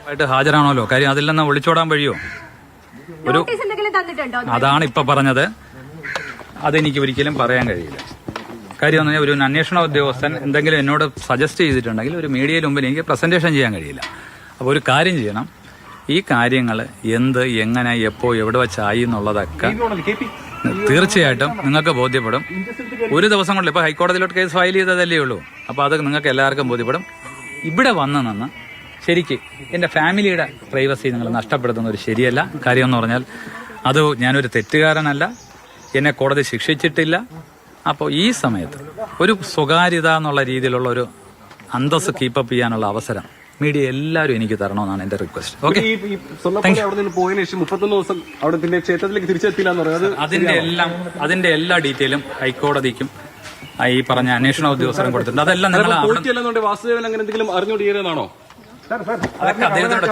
ആയിട്ട് ഹാജരാണല്ലോ. കാര്യം അതിൽ നിന്ന് ഒളിച്ചോടാൻ വഴിയോ? ഒരു അതാണ് ഇപ്പൊ പറഞ്ഞത്. അതെനിക്ക് ഒരിക്കലും പറയാൻ കഴിയില്ല. കാര്യം എന്ന് പറഞ്ഞാൽ ഒരു അന്വേഷണ ഉദ്യോഗസ്ഥൻ എന്തെങ്കിലും എന്നോട് സജസ്റ്റ് ചെയ്തിട്ടുണ്ടെങ്കിൽ ഒരു മീഡിയയിൽ മുമ്പിൽ എനിക്ക് പ്രസന്റേഷൻ ചെയ്യാൻ കഴിയില്ല. അപ്പോൾ ഒരു കാര്യം ചെയ്യണം, ഈ കാര്യങ്ങൾ എന്ത്, എങ്ങനെ, എപ്പോ, എവിടെ വെച്ചായി എന്നുള്ളതൊക്കെ തീർച്ചയായിട്ടും നിങ്ങൾക്ക് ബോധ്യപ്പെടും. ഒരു ദിവസം കൊണ്ട് ഇപ്പോൾ ഹൈക്കോടതിയിലോട്ട് കേസ് ഫയൽ ചെയ്തതല്ലേ ഉള്ളൂ. അപ്പോൾ അത് നിങ്ങൾക്ക് എല്ലാവർക്കും ബോധ്യപ്പെടും. ഇവിടെ വന്ന് നിന്ന് ശരിക്ക് എൻ്റെ ഫാമിലിയുടെ പ്രൈവസി നിങ്ങൾ നഷ്ടപ്പെടുത്തുന്നത് ശരിയല്ല. കാര്യം എന്ന് പറഞ്ഞാൽ അത് ഞാനൊരു തെറ്റുകാരനല്ല, എന്നെ കോടതി ശിക്ഷിച്ചിട്ടില്ല. അപ്പോൾ ഈ സമയത്ത് ഒരു സ്വകാര്യത എന്നുള്ള രീതിയിലുള്ള ഒരു അന്തസ് കീപ്പപ്പ് ചെയ്യാനുള്ള അവസരം മീഡിയ എല്ലാവരും എനിക്ക് തരണമെന്നാണ് എന്റെ റിക്വസ്റ്റ്. ഓക്കെ, അതിന്റെ എല്ലാ ഡീറ്റെയിലും ഹൈക്കോടതിക്കും ഈ പറഞ്ഞ അന്വേഷണ ഉദ്യോഗസ്ഥരും കൊടുത്തിട്ടുണ്ട്. അതെല്ലാം നിങ്ങൾ വാസുദേവൻ അങ്ങനെ എന്തെങ്കിലും അറിഞ്ഞുകൊണ്ടിരിക്കുന്നതാണോ? അതൊക്കെ അദ്ദേഹത്തിന്റെ